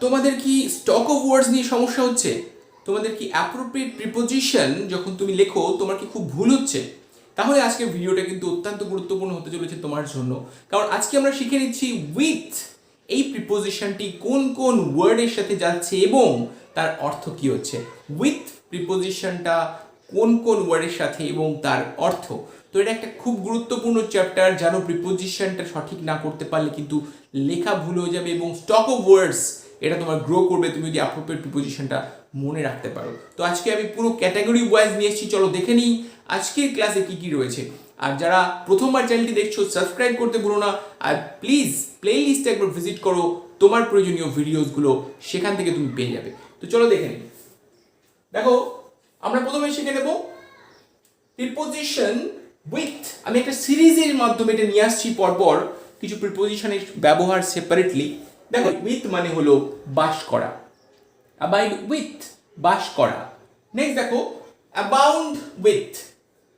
তোমাদের কি stock of words নিয়ে সমস্যা হচ্ছে? তোমাদের কি অ্যাপ্রোপ্রিয়েট প্রিপোজিশন যখন তুমি লেখো তোমার কি খুব ভুল হচ্ছে? তাহলে আজকের ভিডিওটা কিন্তু অত্যন্ত গুরুত্বপূর্ণ হতে চলেছে তোমার জন্য, কারণ আজকে আমরা শিখে নিচ্ছি উইথ এই প্রিপোজিশনটি কোন কোন ওয়ার্ডের সাথে যাচ্ছে এবং তার অর্থ কি হচ্ছে। উইথ প্রিপোজিশনটা কোন কোন ওয়ার্ডের সাথে এবং তার অর্থ। তো এটা একটা খুব গুরুত্বপূর্ণ চ্যাপ্টার, জানো প্রিপোজিশনটা সঠিক না করতে পারলে কিন্তু লেখা ভুল হয়ে যাবে এবং স্টক অফ ওয়ার্ডস এটা তোমার গ্রো করবে তুমি যদি অ্যাপ্রোপ্রিয়েট প্রিপোজিশনটা মনে রাখতে পারো। তো আজকে আমি পুরো ক্যাটাগরি ওয়াইজ নিয়ে এসেছি, চলো দেখে নিই আজকের ক্লাসে কি কি রয়েছে। আর যারা প্রথমবার চ্যানেলটি দেখছো সাবস্ক্রাইব করতে ভুলো না, আর প্লিজ প্লে লিস্টে একবার ভিজিট করো, তোমার প্রয়োজনীয় ভিডিওসগুলো সেখান থেকে তুমি পেয়ে যাবে। তো চলো দেখে নিই। দেখো আমরা প্রথমে শিখে নেব প্রিপোজিশন উইথ। আমি একটা সিরিজের মাধ্যমে এটা নিয়ে আসছি পরপর কিছু প্রিপোজিশনের ব্যবহার সেপারেটলি। দেখো উইথ মানে হলো বাস করা, অ্যাবাইড উইথ বাস করা। নেক্সট দেখো অ্যাবাউন্ড উইথ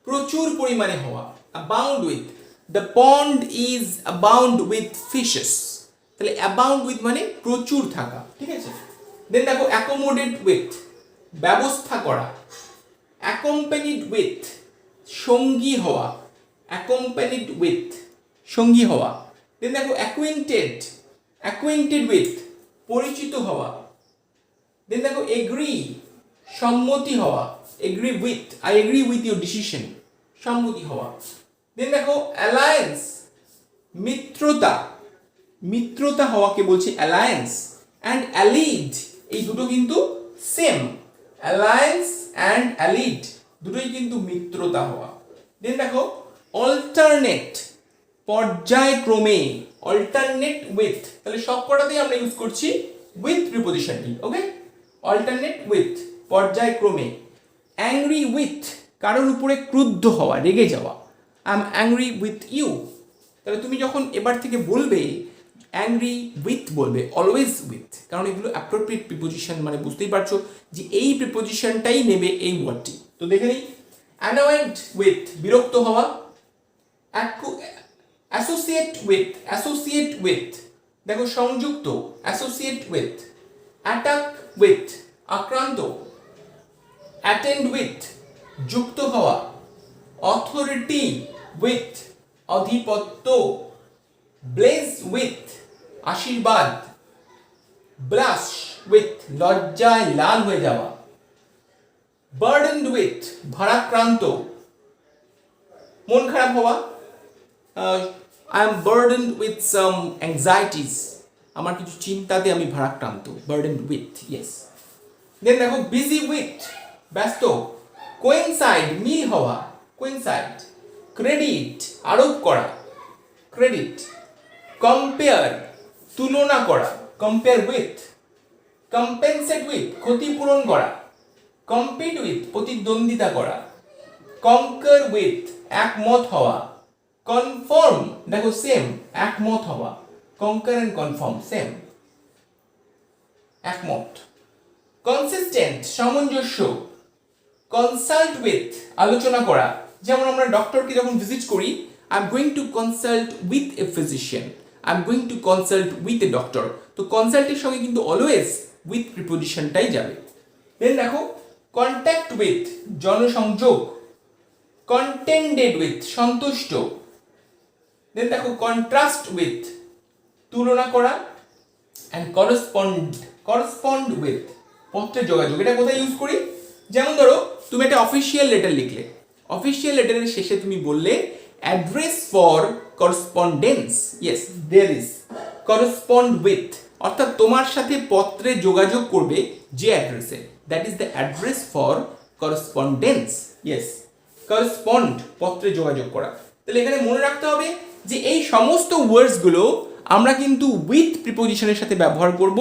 প্রচুর পরিমাণে হওয়া, abound with the pond is abound with fishes. তাহলে অ্যাবাউন্ড উইথ মানে প্রচুর থাকা, ঠিক আছে। দেন দেখো অ্যাকোমোডেট উইথ ব্যবস্থা করা, অ্যাকম্পানিড উইথ সঙ্গী হওয়া, অ্যাকম্পানিড উইথ সঙ্গী হওয়া। দেন দেখো অ্যাকুয়েন্টেড, অ্যাকুয়েন্টেড উইথ পরিচিত হওয়া। দেন দেখো এগ্রি সম্মতি হওয়া, agree with I agree with your decision সম্মতি হওয়া। দেন দেখো অ্যালায়েন্স মিত্রতা, মিত্রতা হওয়াকে বলছি অ্যালায়েন্স। অ্যান্ড অ্যালিড এই দুটো কিন্তু সেম, অ্যালায়েন্স অ্যান্ড অ্যালিড দুটোই কিন্তু মিত্রতা হওয়া। দেন দেখো অল্টারনেট পর্যায়ক্রমে, অল্টারনেট উইথ তাহলে সব কটাতেই আমরা ইউজ করছি উইথ প্রিপোজিশনটি, ওকে। অল্টারনেট উইথ পর্যায়ক্রমে। অ্যাংরি উইথ কারোর উপরে ক্রুদ্ধ হওয়া, রেগে যাওয়া, I am angry with you. তাহলে তুমি যখন এবার থেকে বলবে অ্যাংরি উইথ বলবে অলওয়েজ উইথ, কারণ এগুলো অ্যাপ্রোপ্রিয়েট প্রিপোজিশন, মানে বুঝতেই পারছো যে এই প্রিপোজিশনটাই নেবে এই ওয়ার্ডটি। তো দেখে নিই অ্যানয়েড উইথ বিরক্ত হওয়া, অ্যাসোসিয়েট উইথ, অ্যাসোসিয়েট উইথ দেখো সংযুক্ত, অ্যাসোসিয়েট উইথ। অ্যাটাক উইথ আক্রান্ত, অ্যাটেন্ড উইথ যুক্ত হওয়া। অথরিটি উইথ আধিপত্য, ব্লেজ উইথ আশীর্বাদ। ব্লাশ উইথ লজ্জায় লাল হয়ে যাওয়া। বার্ডেনড উইথ ভারাক্রান্ত মন খারাপ হওয়া, I am burdened with some anxieties আমার কিছু চিন্তাতে আমি ভারাক্রান্ত, বার্ডেনড উইথ, ইয়েস। দেন দেখো বিজি উইথ ব্যস্ত। কোয়েনসাইড মিল হওয়া, কোয়েনসাইড। ক্রেডিট আরোপ করা, ক্রেডিট। কম্পেয়ার তুলনা করা, কম্পেয়ার উইথ। কম্পেনসেট উইথ ক্ষতিপূরণ করা। কম্পিট উইথ প্রতিদ্বন্দ্বিতা করা। কনকার উইথ একমত হওয়া। কনফার্ম দেখো সেম, একমত হওয়া। কনকার এন্ড কনফার্ম সেম, একমত। কনসিস্টেন্ট সামঞ্জস্য। কনসাল্ট উইথ আলোচনা করা, যেমন আমরা ডক্টরকে যখন ভিজিট করি I am going to consult with a physician, I am going to consult with a doctor. তো কনসাল্টের সঙ্গে কিন্তু অলওয়েজ উইথ প্রিপোজিশনটাই যাবে। দেন দেখো কন্ট্যাক্ট উইথ জনসংযোগ। কন্টেন্টেড উইথ সন্তুষ্ট। দেন দেখো কন্ট্রাস্ট উইথ তুলনা করা। অ্যান্ড করসপন্ড উইথ পত্রে যোগাযোগ। এটা কোথায় ইউজ করি? যেমন ধরো তুমি একটা অফিসিয়াল লেটার লিখলে, অফিসিয়াল লেটারের শেষে তুমি বললে address for correspondence, yes there is correspond with, অর্থাৎ তোমার সাথে পত্রে যোগাযোগ করবে যে অ্যাড্রেসে, that is the address for correspondence, yes correspond পত্রে যোগাযোগ করা। তাহলে এখানে মনে রাখতে হবে যে এই সমস্ত ওয়ার্ডসগুলো আমরা কিন্তু উইথ প্রিপোজিশনের সাথে ব্যবহার করব।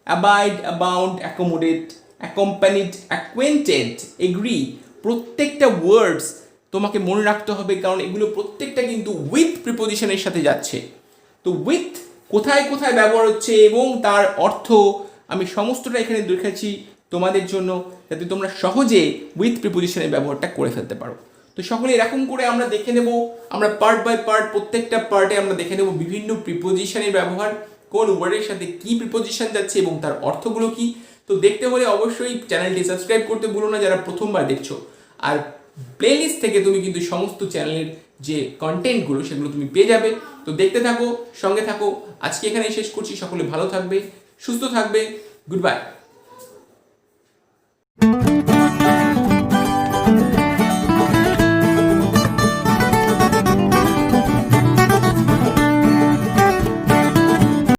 Abide, abound, accommodate, accompanied, acquainted, agree, প্রত্যেকটা ওয়ার্ডস তোমাকে মনে রাখতে হবে, কারণ এগুলো প্রত্যেকটা কিন্তু উইথ প্রিপোজিশনের সাথে যাচ্ছে। তো উইথ কোথায় কোথায় ব্যবহার হচ্ছে এবং তার অর্থ আমি সমস্তটা এখানে দেখাচ্ছি তোমাদের জন্য, যাতে তোমরা সহজে উইথ প্রিপোজিশনের ব্যবহারটা করে ফেলতে পারো। তো সকলে এরকম করে আমরা দেখে নেব, আমরা পার্ট বাই পার্ট প্রত্যেকটা পার্টে আমরা দেখে নেব বিভিন্ন প্রিপোজিশনের ব্যবহার কোন ওয়ার্ডের সাথে কি প্রিপোজিশন যাচ্ছে এবং তার অর্থগুলো কি। তো দেখতে হলে অবশ্যই চ্যানেলটি সাবস্ক্রাইব করতে ভুলো না যারা প্রথমবার দেখছো। আর প্লেলিস্ট থেকে তুমি কিন্তু সমস্ত চ্যানেলের যে কন্টেন্টগুলো সেগুলো তুমি পেয়ে যাবে। তো দেখতে থাকো, সঙ্গে থাকো। আজকে এখানেই শেষ করছি। সকলে ভালো থাকবে, সুস্থ থাকবে। Good bye.